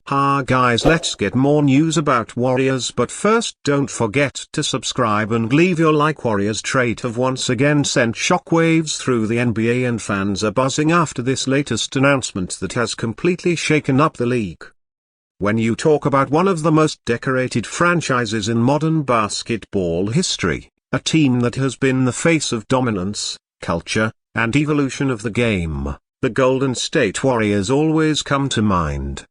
Ha guys, let's get more news about Warriors, but first don't forget to subscribe and leave your like. Warriors trade have once again sent shockwaves through the NBA, and fans are buzzing after this latest announcement that has completely shaken up the league. When you talk about one of the most decorated franchises in modern basketball history, a team that has been the face of dominance, culture, and evolution of the game, the Golden State Warriors always come to mind.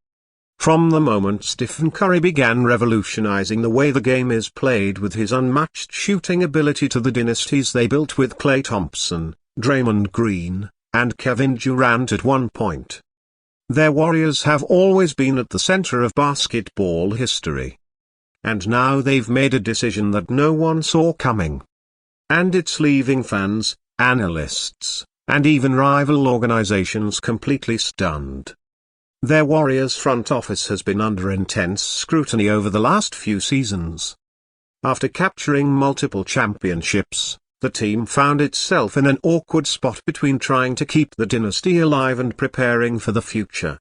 From the moment Stephen Curry began revolutionizing the way the game is played with his unmatched shooting ability, to the dynasties they built with Klay Thompson, Draymond Green, and Kevin Durant at one point. Their Warriors have always been at the center of basketball history. And now they've made a decision that no one saw coming. And it's leaving fans, analysts, and even rival organizations completely stunned. Their Warriors front office has been under intense scrutiny over the last few seasons. After capturing multiple championships, the team found itself in an awkward spot between trying to keep the dynasty alive and preparing for the future.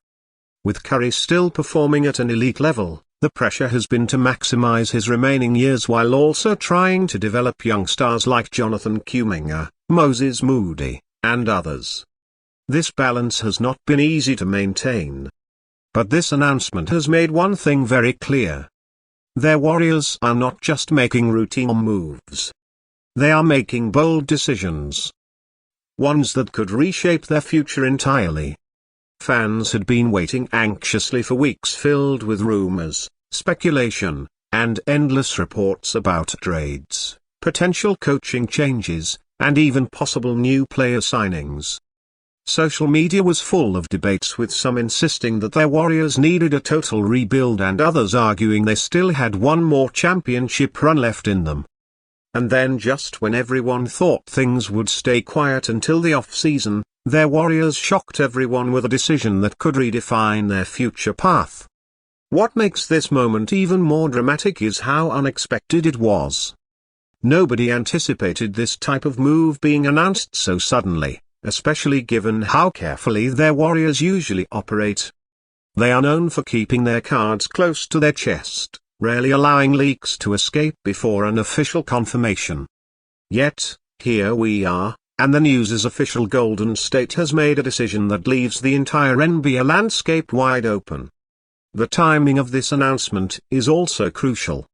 With Curry still performing at an elite level, the pressure has been to maximize his remaining years while also trying to develop young stars like Jonathan Kuminga, Moses Moody, and others. This balance has not been easy to maintain. But this announcement has made one thing very clear. Their Warriors are not just making routine moves. They are making bold decisions. Ones that could reshape their future entirely. Fans had been waiting anxiously for weeks, filled with rumors, speculation, and endless reports about trades, potential coaching changes, and even possible new player signings. Social media was full of debates, with some insisting that their Warriors needed a total rebuild and others arguing they still had one more championship run left in them. And then, just when everyone thought things would stay quiet until the off-season, their Warriors shocked everyone with a decision that could redefine their future path. What makes this moment even more dramatic is how unexpected it was. Nobody anticipated this type of move being announced so suddenly, especially given how carefully their Warriors usually operate. They are known for keeping their cards close to their chest, rarely allowing leaks to escape before an official confirmation. Yet, here we are, and the news is official. Golden State has made a decision that leaves the entire NBA landscape wide open. The timing of this announcement is also crucial.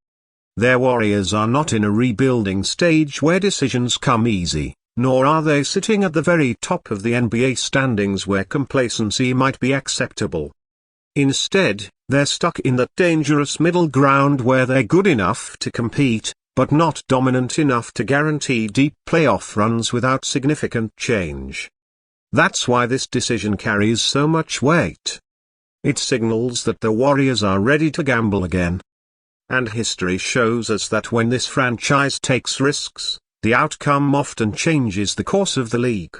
Their Warriors are not in a rebuilding stage where decisions come easy, nor are they sitting at the very top of the NBA standings where complacency might be acceptable. Instead, they're stuck in that dangerous middle ground where they're good enough to compete, but not dominant enough to guarantee deep playoff runs without significant change. That's why this decision carries so much weight. It signals that the Warriors are ready to gamble again. And history shows us that when this franchise takes risks, the outcome often changes the course of the league.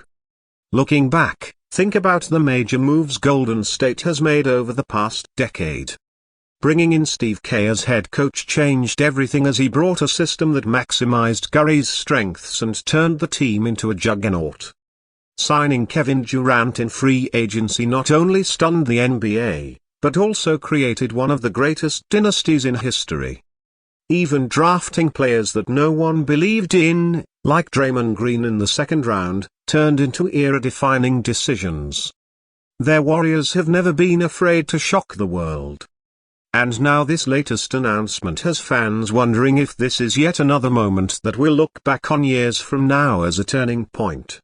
Looking back, think about the major moves Golden State has made over the past decade. Bringing in Steve Kerr as head coach changed everything, as he brought a system that maximized Curry's strengths and turned the team into a juggernaut. Signing Kevin Durant in free agency not only stunned the NBA, but also created one of the greatest dynasties in history. Even drafting players that no one believed in, like Draymond Green in the second round, turned into era-defining decisions. Their Warriors have never been afraid to shock the world. And now this latest announcement has fans wondering if this is yet another moment that we'll look back on years from now as a turning point.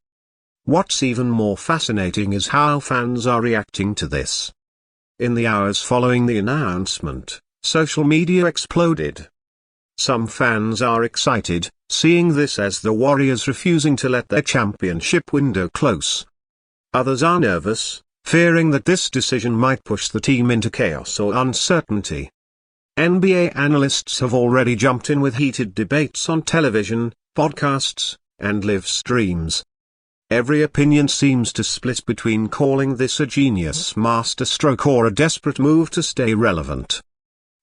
What's even more fascinating is how fans are reacting to this. In the hours following the announcement, social media exploded. Some fans are excited, seeing this as the Warriors refusing to let their championship window close. Others are nervous, fearing that this decision might push the team into chaos or uncertainty. NBA analysts have already jumped in with heated debates on television, podcasts, and live streams. Every opinion seems to split between calling this a genius masterstroke or a desperate move to stay relevant.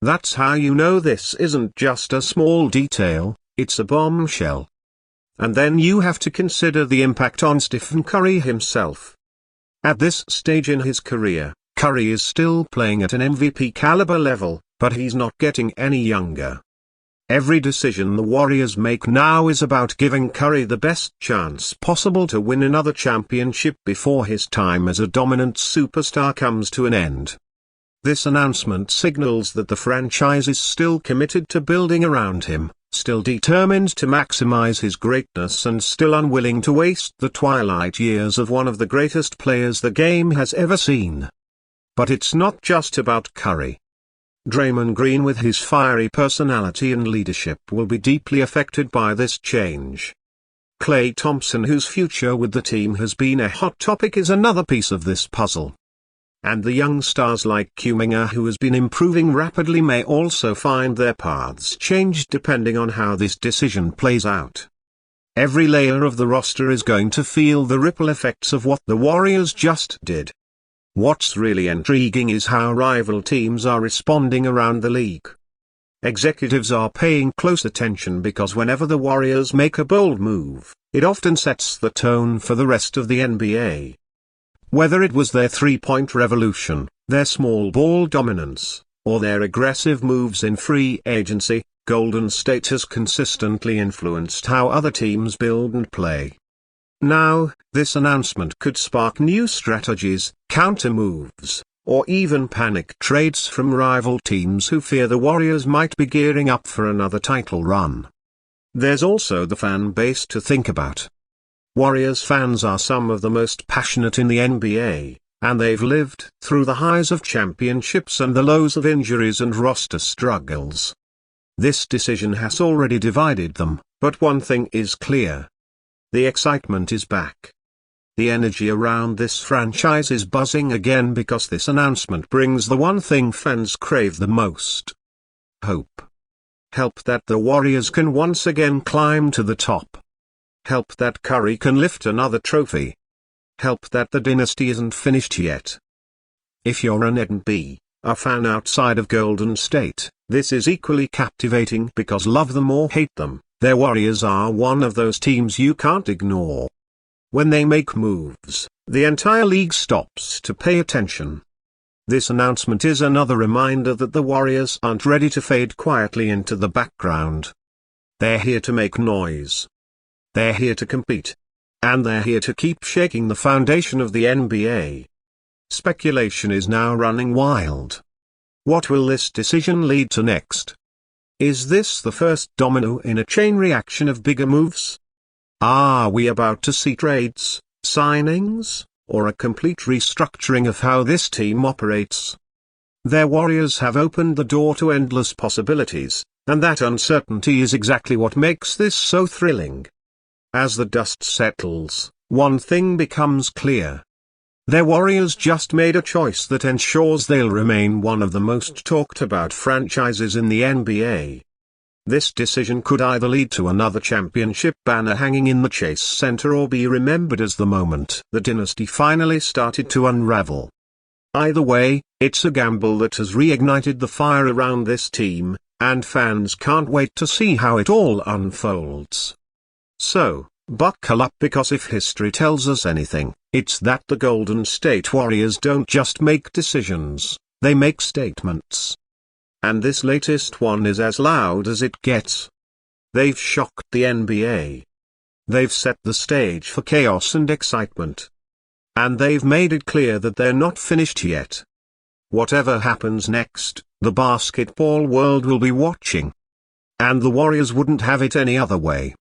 That's how you know this isn't just a small detail, it's a bombshell. And then you have to consider the impact on Stephen Curry himself. At this stage in his career, Curry is still playing at an MVP caliber level, but he's not getting any younger. Every decision the Warriors make now is about giving Curry the best chance possible to win another championship before his time as a dominant superstar comes to an end. This announcement signals that the franchise is still committed to building around him, still determined to maximize his greatness and still unwilling to waste the twilight years of one of the greatest players the game has ever seen. But it's not just about Curry. Draymond Green, with his fiery personality and leadership, will be deeply affected by this change. Klay Thompson, whose future with the team has been a hot topic, is another piece of this puzzle. And the young stars like Kuminga, who has been improving rapidly, may also find their paths changed depending on how this decision plays out. Every layer of the roster is going to feel the ripple effects of what the Warriors just did. What's really intriguing is how rival teams are responding around the league. Executives are paying close attention because whenever the Warriors make a bold move, it often sets the tone for the rest of the NBA. Whether it was their three-point revolution, their small ball dominance, or their aggressive moves in free agency, Golden State has consistently influenced how other teams build and play. Now, this announcement could spark new strategies, counter moves, or even panic trades from rival teams who fear the Warriors might be gearing up for another title run. There's also the fan base to think about. Warriors fans are some of the most passionate in the NBA, and they've lived through the highs of championships and the lows of injuries and roster struggles. This decision has already divided them, but one thing is clear. The excitement is back. The energy around this franchise is buzzing again because this announcement brings the one thing fans crave the most. Hope. Hope that the Warriors can once again climb to the top. Hope that Curry can lift another trophy. Hope that the dynasty isn't finished yet. If you're an NBA, a fan outside of Golden State, this is equally captivating because love them or hate them, their Warriors are one of those teams you can't ignore. When they make moves, the entire league stops to pay attention. This announcement is another reminder that the Warriors aren't ready to fade quietly into the background. They're here to make noise. They're here to compete. And they're here to keep shaking the foundation of the NBA. Speculation is now running wild. What will this decision lead to next? Is this the first domino in a chain reaction of bigger moves? Are we about to see trades, signings, or a complete restructuring of how this team operates? Their Warriors have opened the door to endless possibilities, and that uncertainty is exactly what makes this so thrilling. As the dust settles, one thing becomes clear. Their Warriors just made a choice that ensures they'll remain one of the most talked about franchises in the NBA. This decision could either lead to another championship banner hanging in the Chase Center or be remembered as the moment the dynasty finally started to unravel. Either way, it's a gamble that has reignited the fire around this team, and fans can't wait to see how it all unfolds. So, buckle up, because if history tells us anything, it's that the Golden State Warriors don't just make decisions, they make statements. And this latest one is as loud as it gets. They've shocked the NBA. They've set the stage for chaos and excitement. And they've made it clear that they're not finished yet. Whatever happens next, the basketball world will be watching. And the Warriors wouldn't have it any other way.